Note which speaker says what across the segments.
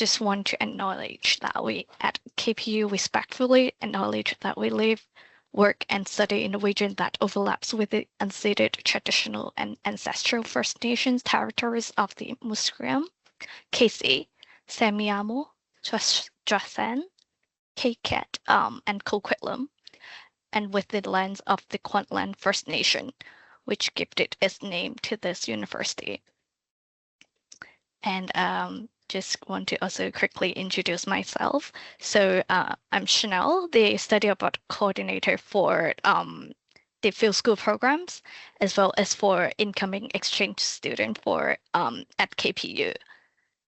Speaker 1: just want to acknowledge that we at KPU respectfully acknowledge that we live, work, and study in a region that overlaps with the unceded traditional and ancestral First Nations territories of the Musqueam, Casey, Semiahmoo, Joshan, Kaiket, and Coquitlam, and with the lands of the Kwantlen First Nation, which gifted its name to this university. And just want to also quickly introduce myself. So I'm Chanel, the study abroad coordinator for the field school programs, as well as for incoming exchange student for at KPU.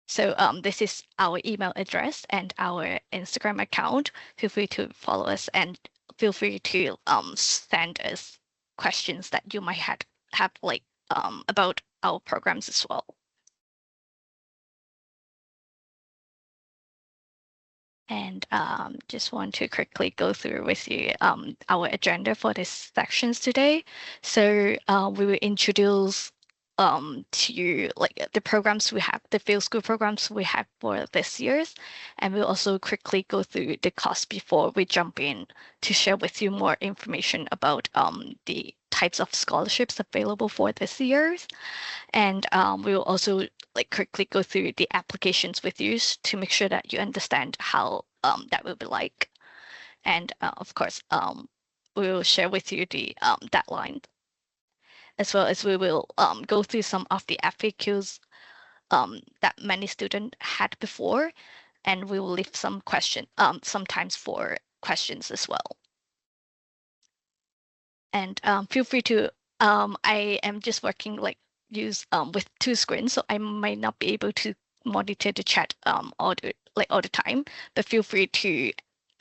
Speaker 1: So this is our email address and our Instagram account. Feel free to follow us and feel free to send us questions that you might have like about our programs as well. And just want to quickly go through with you our agenda for these sections today. So we will introduce to you like the programs we have, the field school programs we have for this year's, and we'll also quickly go through the cost before we jump in to share with you more information about the types of scholarships available for this year's. And we will also like quickly go through the applications with you to make sure that you understand how that will be like. And of course, we will share with you the deadline, as well as we will go through some of the FAQs that many students had before, and we will leave some question sometimes for questions as well. And feel free to I am just working like use with two screens, so I might not be able to monitor the chat all the time, but feel free to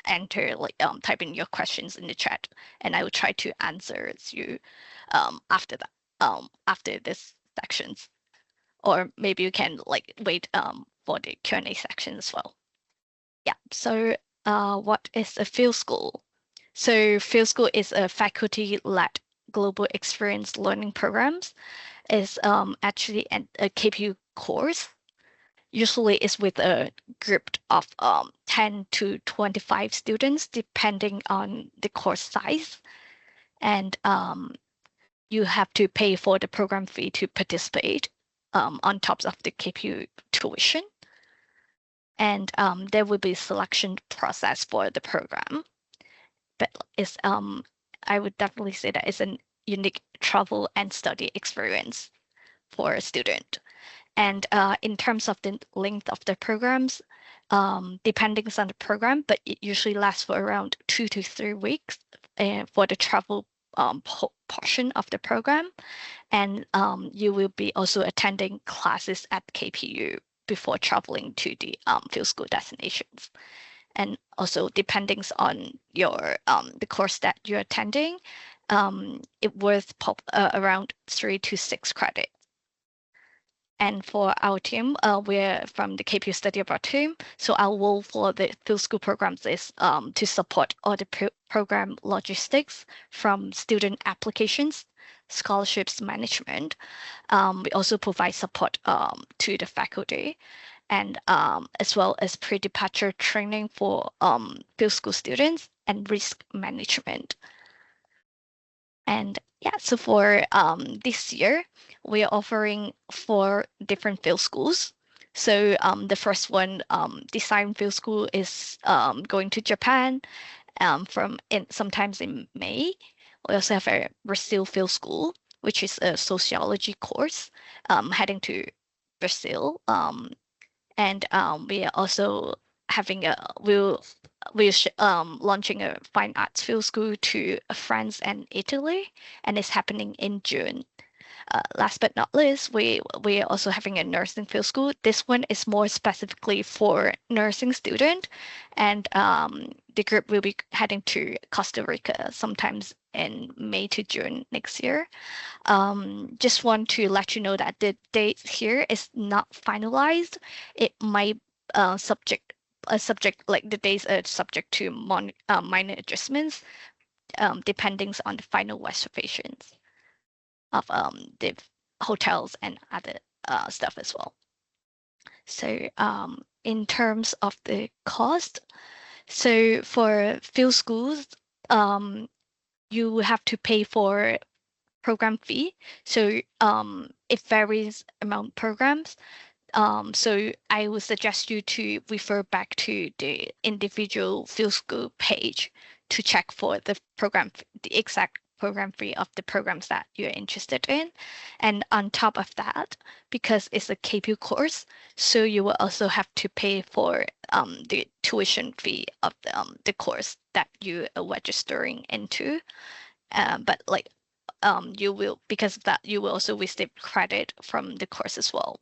Speaker 1: enter like type in your questions in the chat, and I will try to answer you after that after this sections, or maybe you can like wait for the Q&A section as well. Yeah, so what is a field school? So field school is a faculty-led global experience learning programs. Is actually a KPU course. Usually it's with a group of 10 to 25 students, depending on the course size. And you have to pay for the program fee to participate on top of the KPU tuition. And there will be a selection process for the program. But it's I would definitely say that it's a unique travel and study experience for a student. And in terms of the length of the programs, depending on the program, but it usually lasts for around 2 to 3 weeks for the travel portion of the program. And you will be also attending classes at KPU before traveling to the field school destinations. And also depending on your the course that you're attending, it worth around 3 to 6 credits. And for our team, we're from the KPU Study Abroad team. So our role for the field school programs is to support all the program logistics, from student applications, scholarships management. We also provide support to the faculty, and as well as pre-departure training for field school students and risk management. And yeah, so for this year, we are offering 4 different field schools. So the first one, Design Field School, is going to Japan sometimes in May. We also have a Brazil Field School, which is a sociology course, heading to Brazil. And we are also having we're launching a fine arts field school to France and Italy, and it's happening in June. Last but not least, we are also having a nursing field school. This one is more specifically for nursing student, and the group will be heading to Costa Rica sometimes in May to June next year. Just want to let you know that the date here is not finalized. It might subject like the days are subject to minor adjustments, depending on the final reservations of the hotels and other stuff as well. So in terms of the cost, so for field schools, you have to pay for program fee. So it varies among programs. So I would suggest you to refer back to the individual field school page to check for the exact program fee of the programs that you're interested in. And on top of that, because it's a KPU course, so you will also have to pay for the tuition fee of the course that you are registering into. But like you will, because of that, you will also receive credit from the course as well.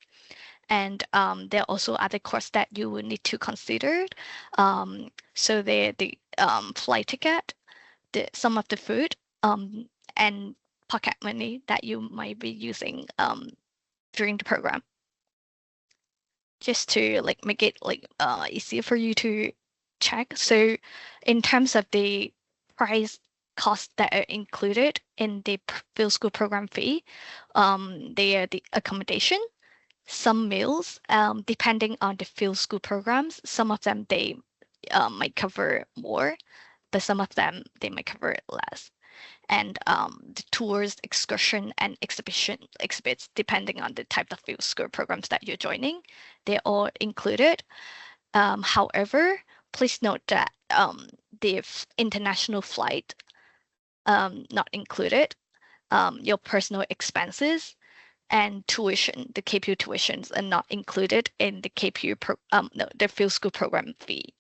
Speaker 1: And there are also other costs that you will need to consider. So the flight ticket, some of the food, and pocket money that you might be using during the program. Just to like make it like easier for you to check. So in terms of the price costs that are included in the field school program fee, they are the accommodation, some meals, depending on the field school programs. Some of them they might cover more, but some of them they might cover less. And the tours, excursion, and exhibits, depending on the type of field school programs that you're joining, they're all included. However, please note that the international flight not included, your personal expenses, and tuition, the KPU tuitions are not included in the the field school program fee.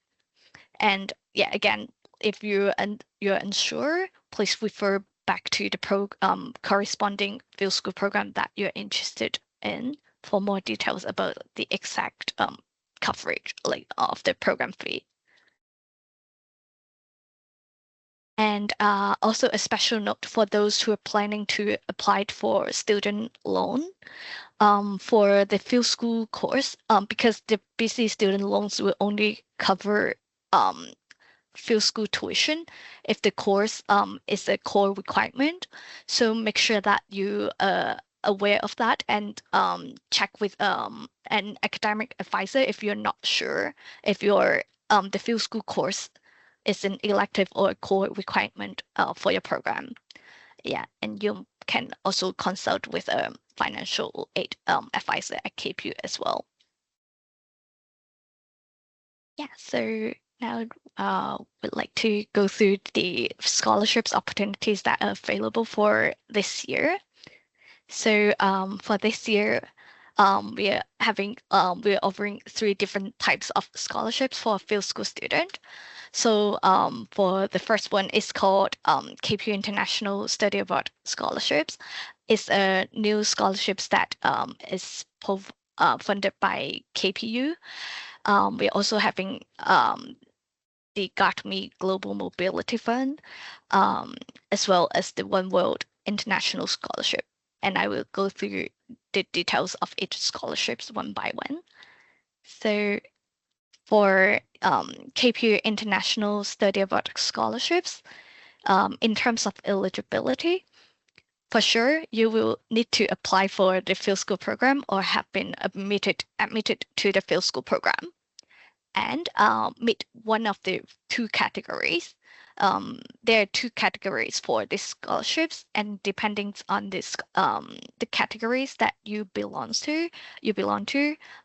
Speaker 1: And yeah, again, if you're unsure, please refer back to the corresponding field school program that you're interested in for more details about the exact coverage of the program fee. And also a special note for those who are planning to apply for student loan. For the field school course, because the BC student loans will only cover field school tuition if the course is a core requirement. So make sure that you are aware of that and check with an academic advisor if you're not sure if the field school course is an elective or a core requirement for your program. Yeah, and you can also consult with a financial aid advisor at KPU as well. Yeah, so now we'd like to go through the scholarships opportunities that are available for this year. So for this year, we're offering 3 different types of scholarships for a field school student. So for the first one, it's called KPU International Study Abroad Scholarships. It's a new scholarships that is funded by KPU. We're also having the GOTME Global Mobility Fund, as well as the One World International Scholarship. And I will go through the details of each scholarships one by one. So for KPU International Study Abroad Scholarships, in terms of eligibility, for sure, you will need to apply for the field school program or have been admitted to the field school program and meet one of the 2 categories. There are 2 categories for these scholarships, and depending on the categories that you belong to,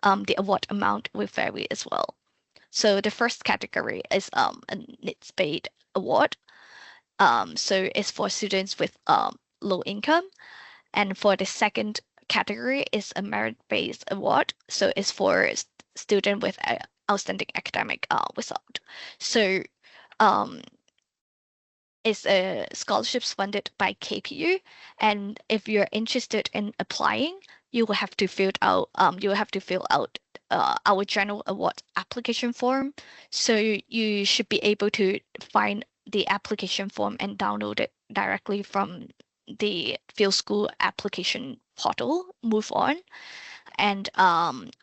Speaker 1: the award amount will vary as well. So the first category is a needs-based award. So it's for students with low income, and for the second category is a merit-based award. So it's for student with outstanding academic result. So it's scholarships funded by KPU, and if you're interested in applying, you will have to fill out our general award application form. So you should be able to find the application form and download it directly from the field school application portal, Move On. And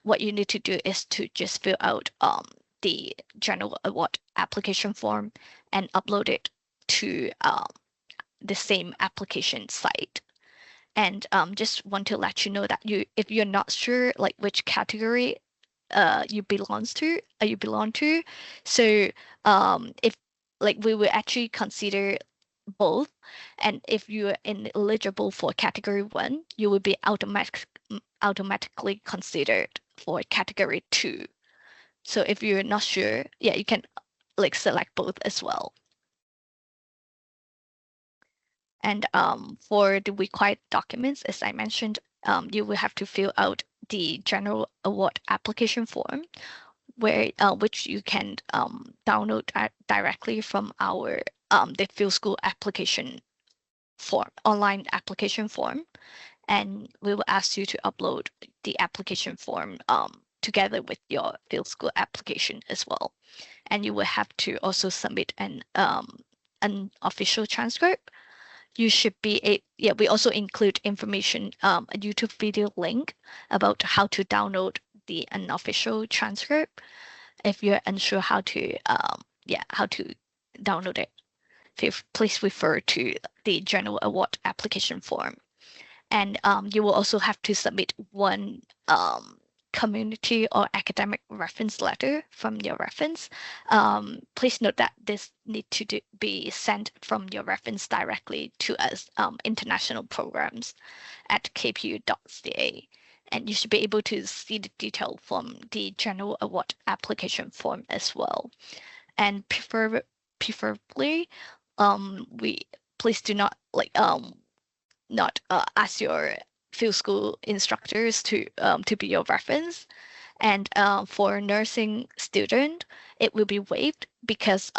Speaker 1: what you need to do is to just fill out the general award application form and upload it to the same application site. And just want to let you know that if you're not sure like which category you belong to. So if like we will actually consider both, and if you are ineligible for category 1, you will be automatically considered for category 2. So if you're not sure, yeah, you can like select both as well. And for the required documents, as I mentioned, you will have to fill out the general award application form, where which you can download directly from our the Field School application form, online application form, and we will ask you to upload the application form together with your Field School application as well. And you will have to also submit an official transcript. You should be we also include information, a YouTube video link about how to download the unofficial transcript. If you're unsure how to download it, please refer to the general award application form. And you will also have to submit one community or academic reference letter from your reference. Please note that this need to be sent from your reference directly to us, international programs at kpu.ca. And you should be able to see the detail from the general award application form as well. And preferably, please do not ask your field school instructors to be your reference. And for nursing student, it will be waived because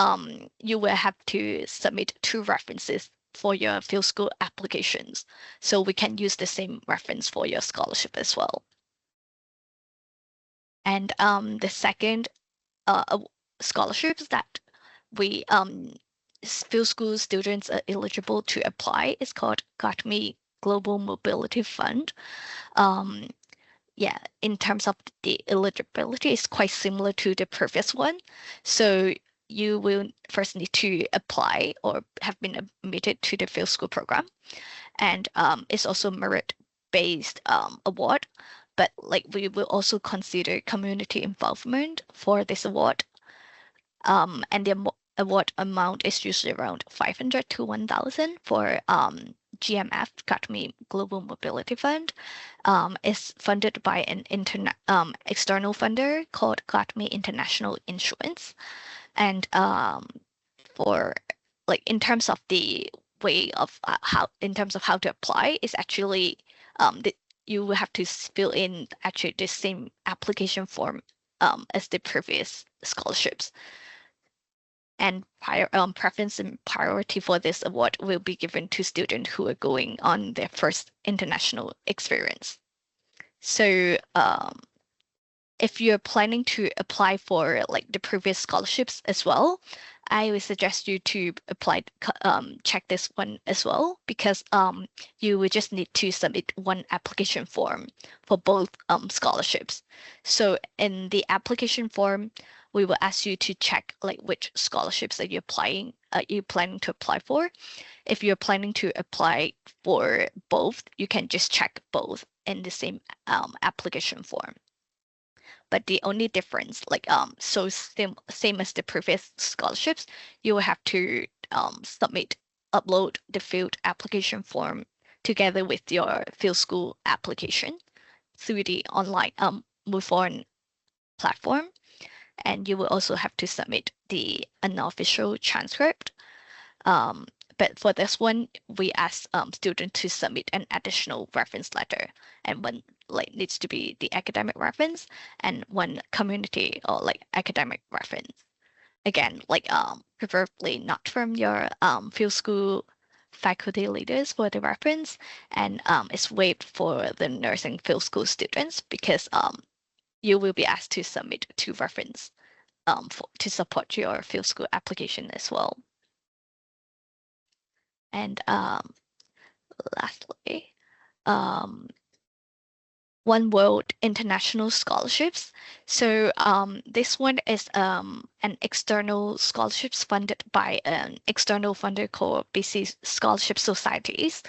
Speaker 1: you will have to submit 2 references for your field school applications. So we can use the same reference for your scholarship as well. And the second scholarships that we field school students are eligible to apply is called GOTME Global Mobility Fund. In terms of the eligibility, it's quite similar to the previous one. So you will first need to apply or have been admitted to the field school program. And it's also merit-based award, but like we will also consider community involvement for this award. And the award amount is usually around 500 to 1,000 for GMF, GOTME Global Mobility Fund. Is funded by an external funder called GOTME International Insurance. And for like in terms of the way of how to apply, is actually you will have to fill in actually the same application form as the previous scholarships. And preference and priority for this award will be given to students who are going on their first international experience. So if you're planning to apply for like the previous scholarships as well, I would suggest you to apply, check this one as well, because you will just need to submit one application form for both scholarships. So in the application form, we will ask you to check like which scholarships that you're planning to apply for. If you're planning to apply for both, you can just check both in the same application form. But the only difference, like so same as the previous scholarships, you will have to upload the field application form together with your field school application through the online MoveOn platform. And you will also have to submit the unofficial transcript. But for this one, we ask students to submit an additional reference letter, and one like needs to be the academic reference, and one community or like academic reference. Again, like preferably not from your field school faculty leaders for the reference, and it's waived for the nursing field school students because you will be asked to submit 2 reference to support your field school application as well. And lastly, One World International Scholarships. So this one is an external scholarships funded by an external funder called BC Scholarship Societies,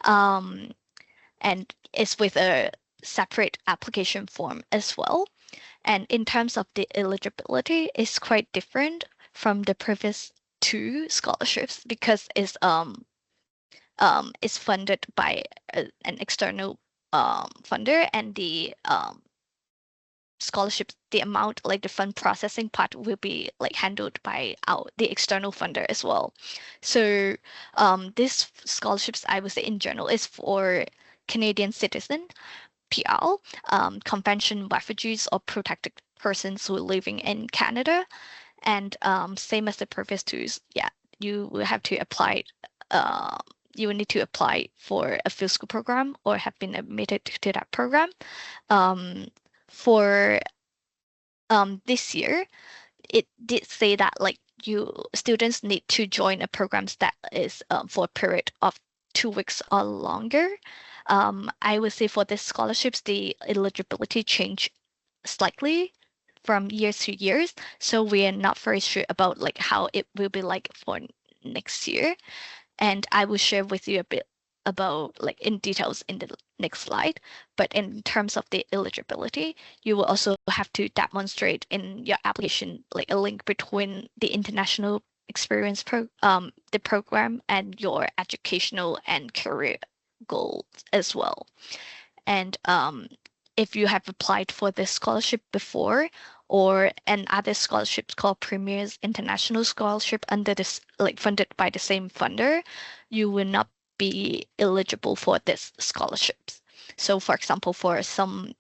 Speaker 1: and it's with a separate application form as well. And in terms of the eligibility, it's quite different from the previous two scholarships because it's funded by an external funder, and the scholarships, the amount, like the fund processing part, will be like handled by the external funder as well. So these scholarships, I would say in general, is for Canadian citizen, PR, convention refugees or protected persons who are living in Canada. And same as the previous two, yeah, you will have to apply. You will need to apply for a field school program or have been admitted to that program. For this year, it did say that like students need to join a program that is for a period of 2 weeks or longer. I would say for the scholarships, the eligibility change slightly from years to years, so we are not very sure about like how it will be like for next year. And I will share with you a bit about like in details in the next slide. But in terms of the eligibility, you will also have to demonstrate in your application like a link between the international experience the program and your educational and career goals as well. And if you have applied for this scholarship before, or another scholarship called Premier's International Scholarship under this, like funded by the same funder, you will not be eligible for this scholarships. So for example, for some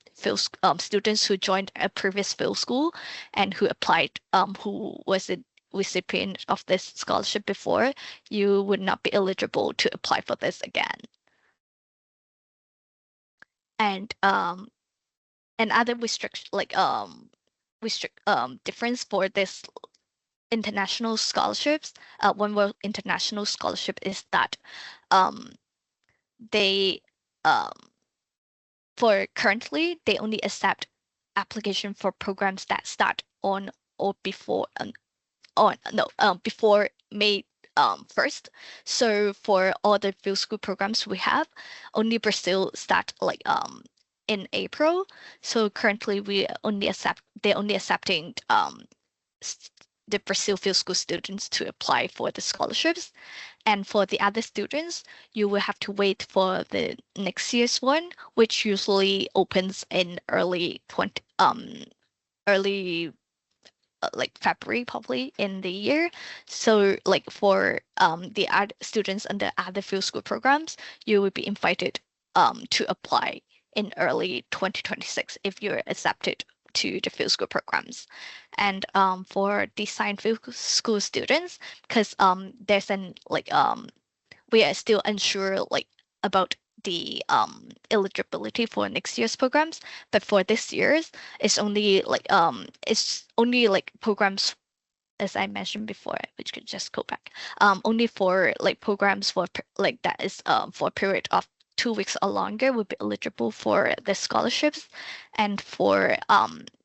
Speaker 1: students who joined a previous field school and who applied, who was a recipient of this scholarship before, you would not be eligible to apply for this again. And another difference for this international scholarships, One World International Scholarship, is that they for currently they only accept application for programs that start on or before before May 1st. So for all the field school programs we have, only Brazil start like in April. So currently they're only accepting the Brazil field school students to apply for the scholarships. And for the other students, you will have to wait for the next year's one, which usually opens in early like February probably in the year. So like for the other students under other field school programs, you will be invited to apply in early 2026 if you're accepted to the field school programs. And for design field school students, because there's an like we are still unsure like about the eligibility for next year's programs, but for this year's it's only like programs, as I mentioned before, which could just go back, only for like programs for like that is for a period of 2 weeks or longer would be eligible for the scholarships. And for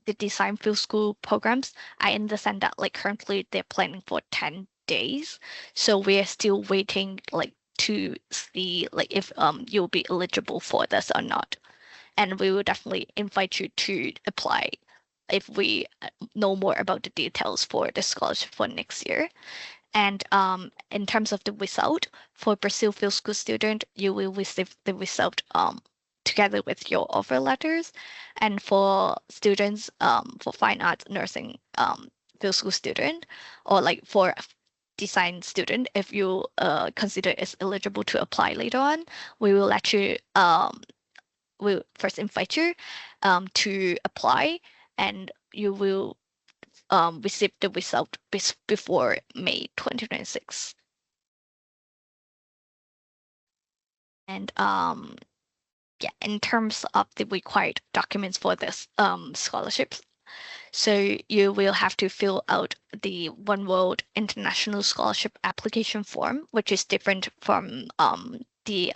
Speaker 1: the design field school programs, I understand that like currently they're planning for 10 days, so we're still waiting like to see like if you'll be eligible for this or not. And we will definitely invite you to apply if we know more about the details for the scholarship for next year. And in terms of the result, for Brazil field school student, you will receive the result together with your offer letters. And for students for fine arts nursing field school student, or like for design student, if you consider is eligible to apply later on, we will let you we'll first invite you to apply, and you will receive the result before May 2026. And yeah, in terms of the required documents for this scholarships, so you will have to fill out the One World International Scholarship application form, which is different from the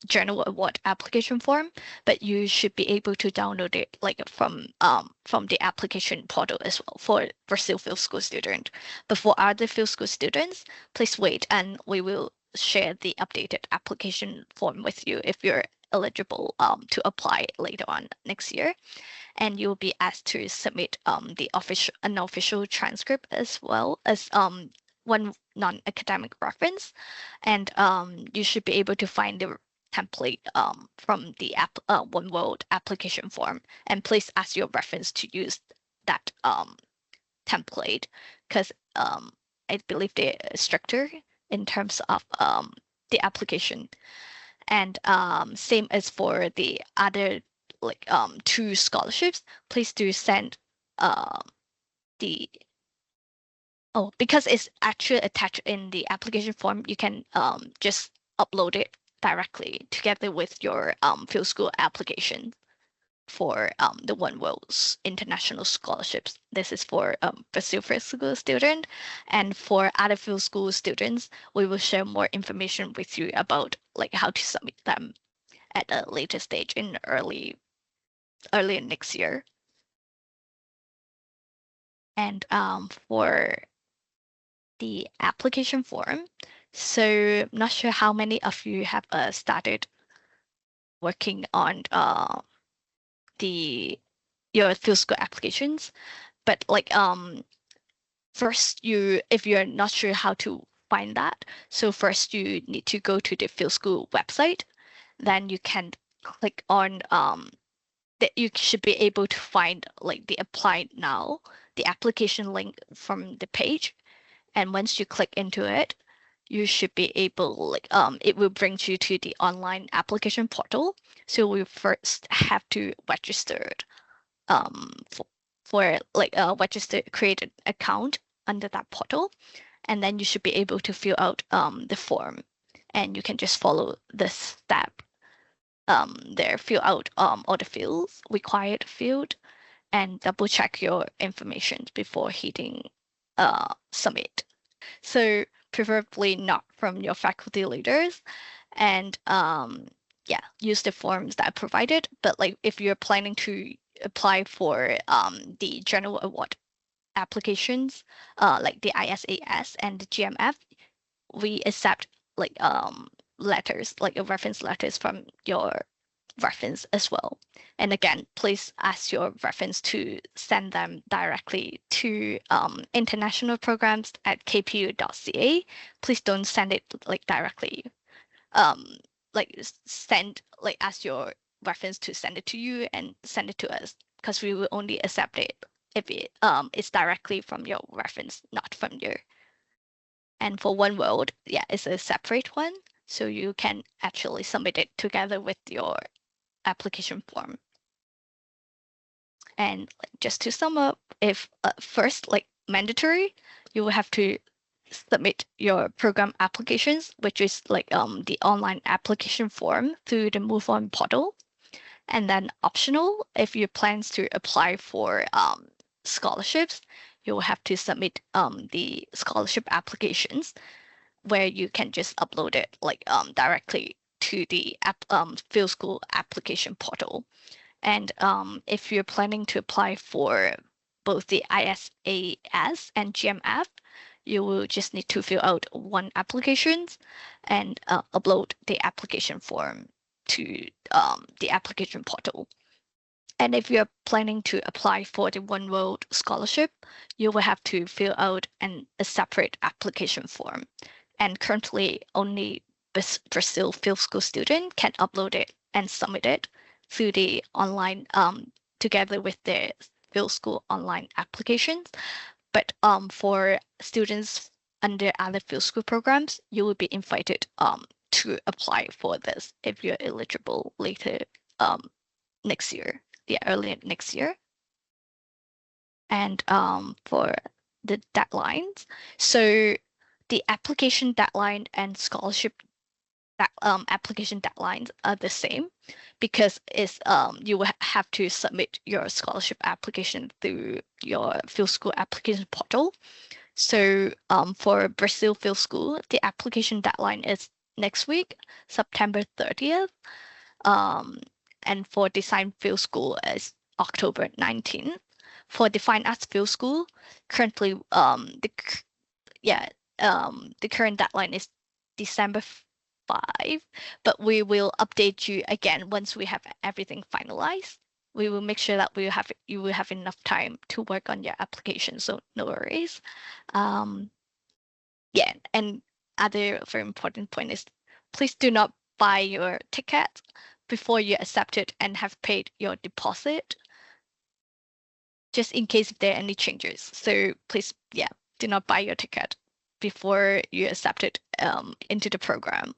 Speaker 1: General Award application form, but you should be able to download it like from the application portal as well for Brazil field school student. But for other field school students, please wait, and we will share the updated application form with you if you're eligible to apply later on next year. And you'll be asked to submit the unofficial transcript as well as one non-academic reference. And you should be able to find the template from the One World application form. And please ask your reference to use that template, because I believe they're stricter in terms of the application. And same as for the other like 2 scholarships, please do send because it's actually attached in the application form, you can just upload it directly together with your field school application for the One World's international scholarships. This is for Brazil field school student, and for other field school students, we will share more information with you about like how to submit them at a later stage in early next year. And for the application form, so I'm not sure how many of you have started working on your field school applications, but like first if you're not sure how to find that, so first you need to go to the field school website, then you can click on that you should be able to find like the apply now, the application link from the page. And once you click into it, you should be able like it will bring you to the online application portal. So we first have to register for like create an account under that portal, and then you should be able to fill out the form, and you can just follow this step there, fill out all the fields, required field, and double check your information before hitting submit. So preferably not from your faculty leaders, and yeah, use the forms that are provided. But like if you're planning to apply for the general award applications, like the ISAS and the GMF, we accept like letters, like reference letters from your reference as well. And again, please ask your reference to send them directly to internationalprograms@kpu.ca. Please don't send it like directly. Ask your reference to send it to you and send it to us, because we will only accept it if it's directly from your reference, not from your. And for One World, yeah, it's a separate one, so you can actually submit it together with your application form. And just to sum up, if first, like mandatory, you will have to submit your program applications, which is like the online application form through the MoveOn portal. And then optional, if you plans to apply for scholarships, you will have to submit the scholarship applications, where you can just upload it like directly to the field school application portal. And if you're planning to apply for both the ISAS and GMF, you will just need to fill out one application and upload the application form to the application portal. And if you're planning to apply for the One World Scholarship, you will have to fill out a separate application form. And currently, only Brazil field school student can upload it and submit it through the online, together with the field school online applications. But for students under other field school programs, you will be invited to apply for this if you're eligible later next year, early next year. And for the deadlines, so the application deadline and scholarship application deadlines are the same, because it's you will have to submit your scholarship application through your field school application portal. So for Brazil Field School, the application deadline is next week, September 30th. And for Design Field School is October 19th. For the Fine Arts Field School, currently the current deadline is December 5, but we will update you again once we have everything finalized. We will make sure that you will have enough time to work on your application, so no worries. Yeah, and other very important point is please do not buy your ticket before you accept it and have paid your deposit, just in case if there are any changes. So please, yeah, do not buy your ticket before you accept it into the program.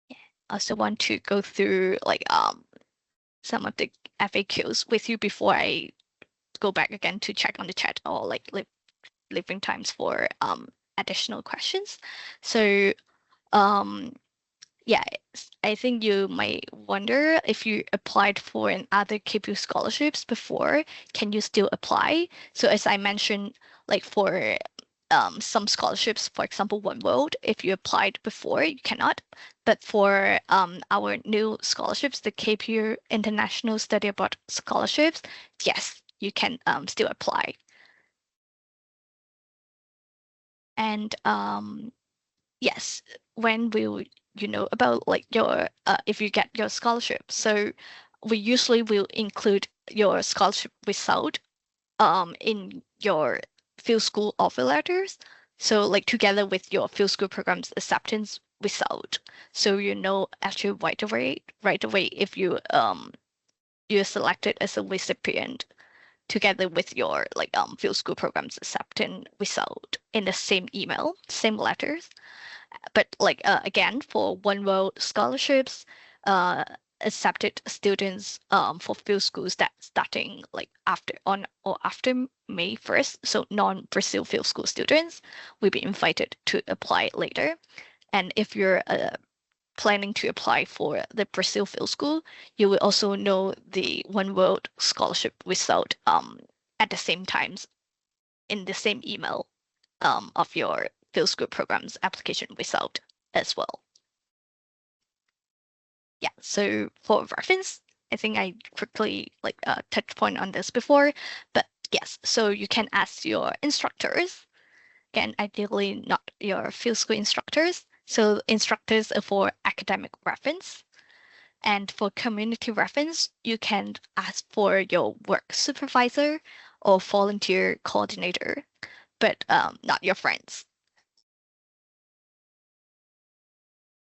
Speaker 1: Yeah. I also want to go through like some of the FAQs with you before I go back again to check on the chat or like leaving times for additional questions. So yeah, I think you might wonder if you applied for another KPU scholarships before, can you still apply? So as I mentioned, like for some scholarships, for example, One World, if you applied before, you cannot. But for our new scholarships, the KPU International Study Abroad scholarships, yes, you can still apply. And yes, when will you know about like your if you get your scholarship? So we usually will include your scholarship result in your field school offer letters. So like together with your field school program's acceptance result. So you know actually right away if you're selected as a recipient together with your like field school program's acceptance result in the same email, same letters. But like again, for One World scholarships, accepted students for field schools that starting like after May 1st, so non-Brazil field school students will be invited to apply later. And if you're planning to apply for the Brazil field school, you will also know the One World scholarship result at the same times in the same email of your field school program's application result as well. Yeah, so for reference, I think I quickly like touched point on this before, but yes, so you can ask your instructors, again, ideally not your field school instructors. So instructors are for academic reference. And for community reference, you can ask for your work supervisor or volunteer coordinator, but not your friends.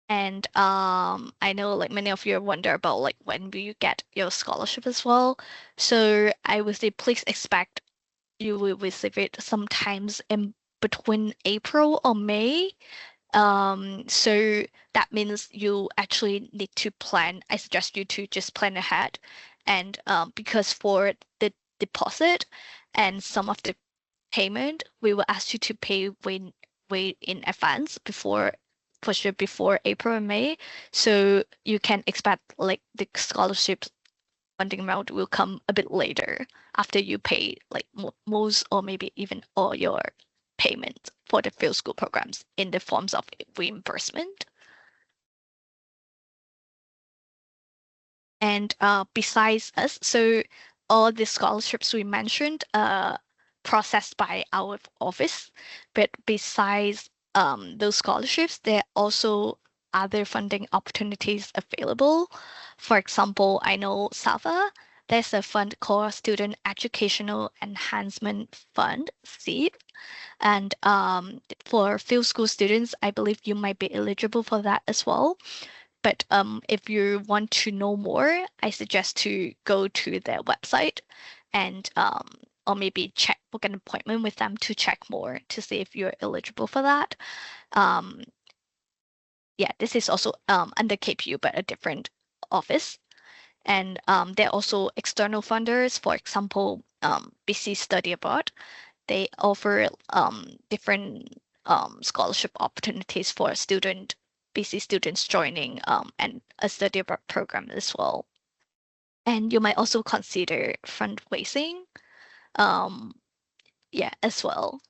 Speaker 1: And I know like many of you wonder about like when will you get your scholarship as well. So I would say please expect you will receive it sometimes in between April or May. So that means you actually need to plan. I suggest you to just plan ahead. And because for the deposit and some of the payment, we will ask you to pay way in advance before for sure before April and May. So you can expect like the scholarship funding amount will come a bit later after you pay like most or maybe even all your payment for the field school programs in the forms of reimbursement. And besides us, so all the scholarships we mentioned processed by our office, but besides those scholarships, there are also other funding opportunities available. For example, I know SAVA, there's a fund called Student Educational Enhancement Fund, SEED. And for field school students, I believe you might be eligible for that as well. But if you want to know more, I suggest to go to their website and or maybe book an appointment with them to check more to see if you're eligible for that. Yeah, this is also under KPU, but a different office. And there are also external funders, for example, BC Study Abroad. They offer different scholarship opportunities for BC students joining and a study abroad program as well. And you might also consider fundraising, yeah, as well.